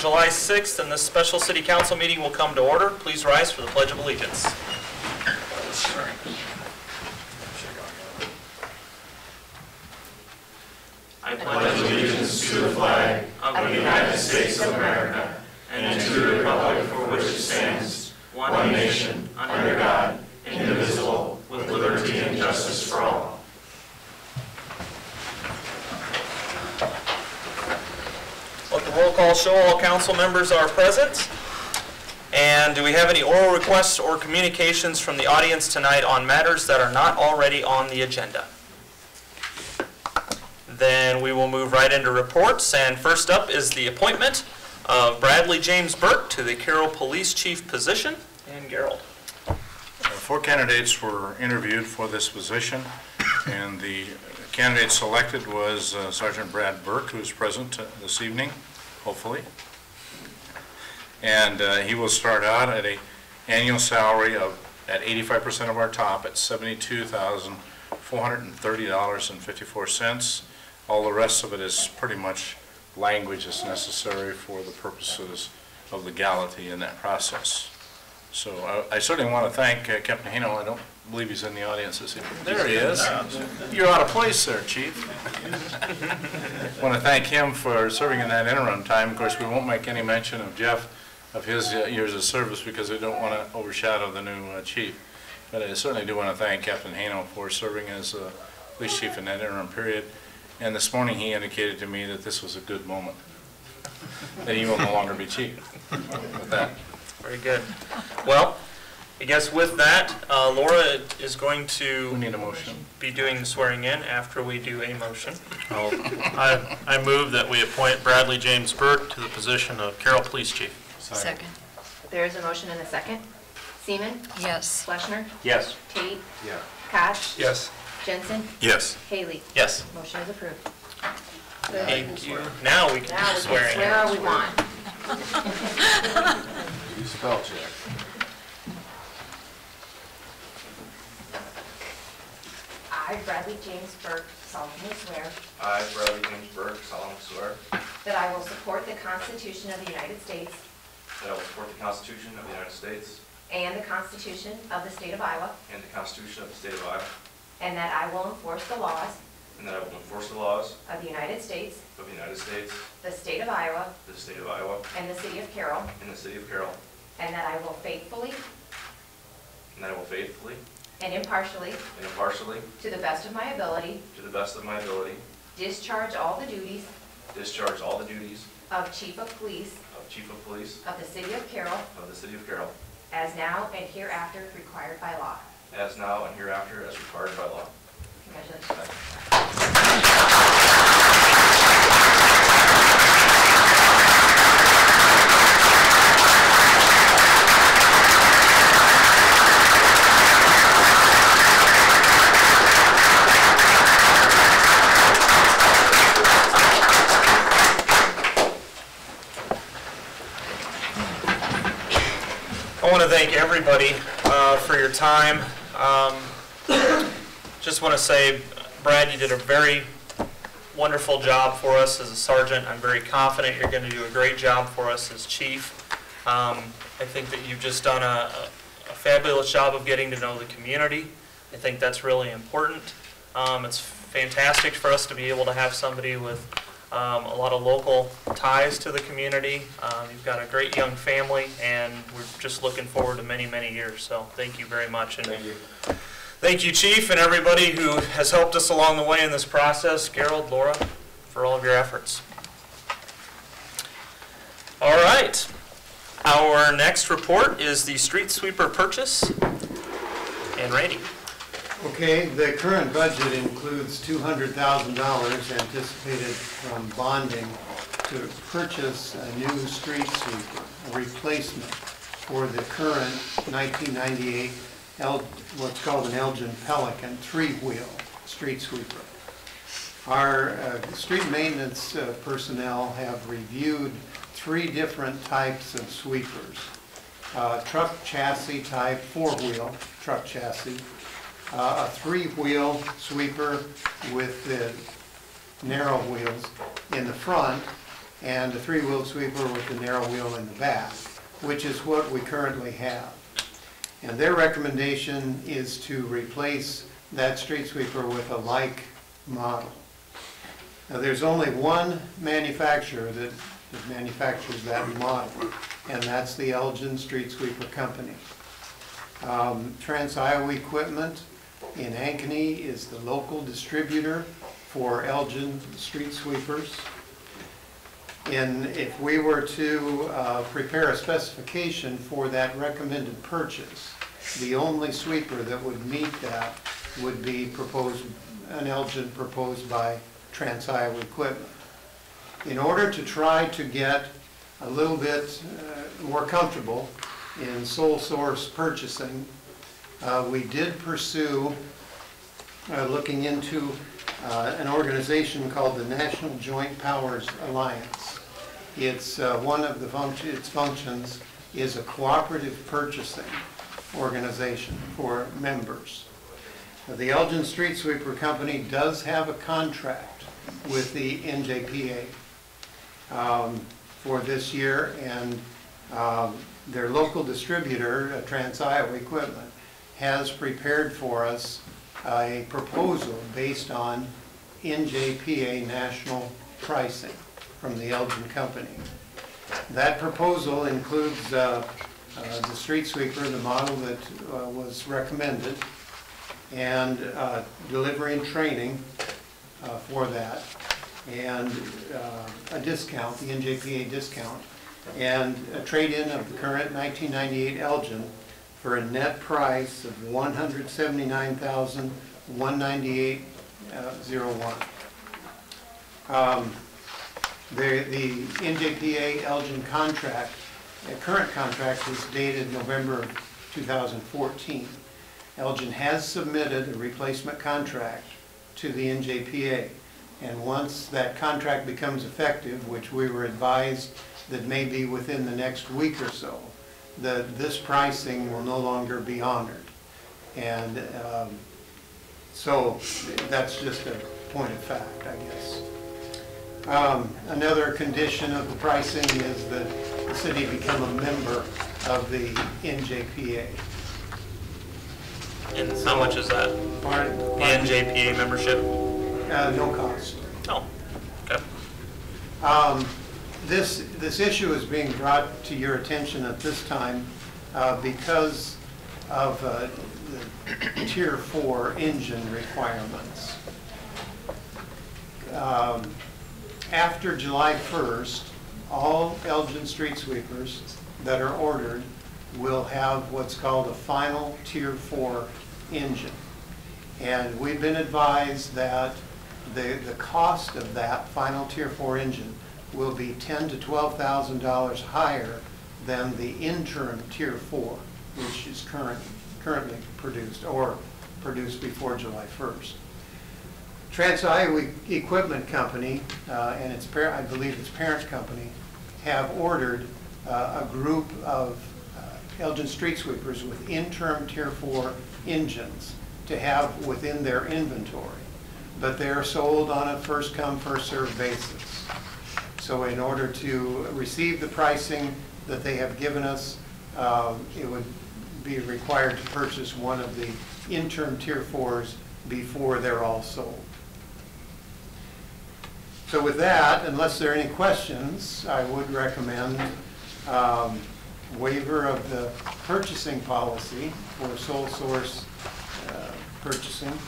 July 6th, and this special City Council meeting will come to order. Please rise for the Pledge of Allegiance. I pledge allegiance to the flag of the United States of America and to the republic for which it stands, one nation, under God, indivisible, with liberty and justice for all. Let the roll call show all council members are present. And do we have any oral requests or communications from the audience tonight on matters that are not already on the agenda? Then we will move right into reports. And first up is the appointment of Bradley James Burke to the Carroll Police Chief position. And Gerald. 4 candidates were interviewed for this position, and the candidate selected was Sergeant Brad Burke, who is present this evening, hopefully. And he will start out at an annual salary of, at 85% of our top, at $72,430.54. All the rest of it is pretty much language that's necessary for the purposes of legality in that process. So I certainly want to thank Captain Hano. I don't believe he's in the audience this evening. There he is. You're out of place there, Chief. I want to thank him for serving in that interim time. Of course, we won't make any mention of Jeff, of his years of service, because we don't want to overshadow the new chief. But I certainly do want to thank Captain Hano for serving as police chief in that interim period. And this morning he indicated to me that this was a good moment, that he will no longer be chief. With that. Very good. Well, I guess with that, Laura is going to We need a motion. Be doing the swearing in after we do a motion. I move that we appoint Bradley James Burke to the position of Carroll Police Chief. Second. There is a motion and a second. Seaman? Yes. Fleshner? Yes. Tate? Yeah. Koch? Yes. Jensen? Yes. Haley? Yes. Motion is approved. Thank you. Now we can Now do we swearing can swear all we want. Spell check. I, Bradley James Burke, solemnly swear I, Bradley James Burke, solemnly swear that I will support the Constitution of the United States that I will support the Constitution of the United States and the Constitution of the State of Iowa, and the Constitution of the State of Iowa, and that I will enforce the laws and that I will enforce the laws of the United States, of the United States, the State of Iowa, the State of Iowa, and the City of Carroll, and the City of Carroll, and that I will faithfully and that I will faithfully and impartially, and impartially, to the best of my ability, to the best of my ability, discharge all the duties discharge all the duties of Chief of Police of Chief of Police of the City of Carroll of the City of Carroll, as now and hereafter required by law. as now and hereafter as required by law. Congratulations. I want to thank everybody for your time. Just want to say, Brad, you did a very wonderful job for us as a sergeant. I'm very confident you're going to do a great job for us as chief. I think that you've just done a fabulous job of getting to know the community. I think that's really important. It's fantastic for us to be able to have somebody with a lot of local ties to the community. You've got a great young family, and we're just looking forward to many, many years. So thank you very much. And Thank you. thank you, Chief, and everybody who has helped us along the way in this process. Gerald, Laura, for all of your efforts. All right. Our next report is the street sweeper purchase. And Randy. Okay, the current budget includes $200,000 anticipated from bonding to purchase a new street sweeper, a replacement for the current 1998 what's called an Elgin Pelican 3-wheel street sweeper. Our street maintenance personnel have reviewed 3 different types of sweepers. Truck chassis type, 4-wheel truck chassis, a 3-wheel sweeper with the narrow wheels in the front, and a 3-wheel sweeper with a narrow wheel in the back, which is what we currently have. And their recommendation is to replace that street sweeper with a like model. Now, there's only one manufacturer that manufactures that model, and that's the Elgin Street Sweeper Company. Trans-Iowa Equipment in Ankeny is the local distributor for Elgin street sweepers. If we were to prepare a specification for that recommended purchase, the only sweeper that would meet that would be an Elgin proposed by Trans-Iowa Equipment. In order to try to get a little bit more comfortable in sole source purchasing, we did pursue looking into an organization called the National Joint Powers Alliance. It's one of its functions is a cooperative purchasing organization for members. The Elgin Street Sweeper Company does have a contract with the NJPA for this year, and their local distributor, Trans-Iowa Equipment, has prepared for us a proposal based on NJPA national pricing from the Elgin Company. That proposal includes the street sweeper, the model that was recommended, and delivery and training for that, and a discount, the NJPA discount, and a trade-in of the current 1998 Elgin for a net price of $179,198.01. The NJPA Elgin contract, current contract, is dated November of 2014. Elgin has submitted a replacement contract to the NJPA, and once that contract becomes effective, which we were advised that may be within the next week or so, this pricing will no longer be honored. And so that's just a point of fact, I guess. Another condition of the pricing is that the city become a member of the NJPA. And how much is that? Pardon? NJPA membership? No cost. Oh, okay. This issue is being brought to your attention at this time because of the Tier 4 engine requirements. After July 1st, all Elgin street sweepers that are ordered will have what's called a final Tier 4 engine. And we've been advised that the cost of that final Tier 4 engine will be $10,000 to $12,000 higher than the interim Tier 4, which is currently produced or produced before July 1st. Trans-Iowa Equipment Company and I believe its parent company have ordered a group of Elgin street sweepers with interim Tier 4 engines to have within their inventory, but they're sold on a first-come, first-served basis. So in order to receive the pricing that they have given us, it would be required to purchase one of the interim Tier 4s before they're all sold. So with that, unless there are any questions, I would recommend waiver of the purchasing policy for sole source purchasing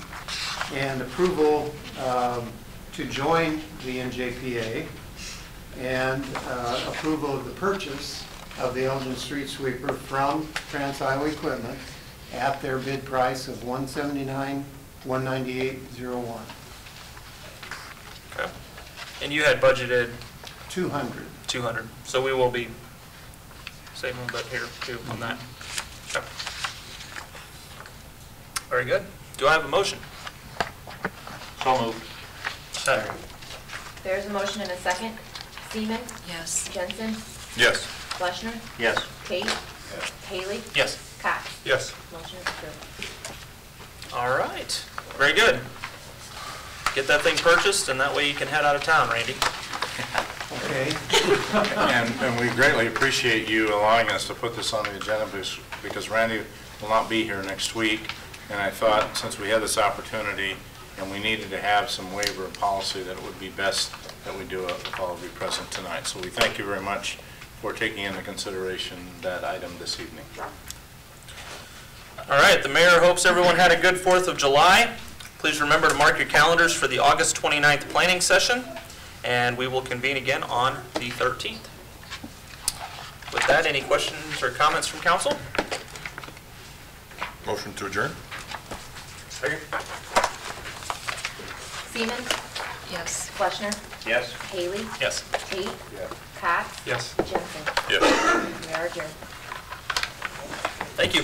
and approval to join the NJPA, and approval of the purchase of the Elgin Street Sweeper from Trans-Iowa Equipment at their bid price of $179,198.01. Okay. And you had budgeted $200. 200, so we will be saving a little bit here too on that. Okay. Very good. Do I have a motion? So moved. Second. There's a motion and a second. Seaman? Yes. Jensen? Yes. Fleshner? Yes. Tate? Haley? Yes. Cox? Yes. Motion is approved. All right. Very good. Get that thing purchased, and that way you can head out of town, Randy. Okay? And we greatly appreciate you allowing us to put this on the agenda because Randy will not be here next week. And I thought, since we had this opportunity and we needed to have some waiver of policy, that it would be best that we do it if all of you present tonight. So we thank you very much for taking into consideration that item this evening. All right, the mayor hopes everyone had a good 4th of July. Please remember to mark your calendars for the August 29th planning session, and we will convene again on the 13th. With that, any questions or comments from council? Motion to adjourn? Seaman? Yes. Fleischner? Yes. Haley? Yes. Tate? Yes. Cox? Yes. Jensen? Yes. We are adjourned. Thank you.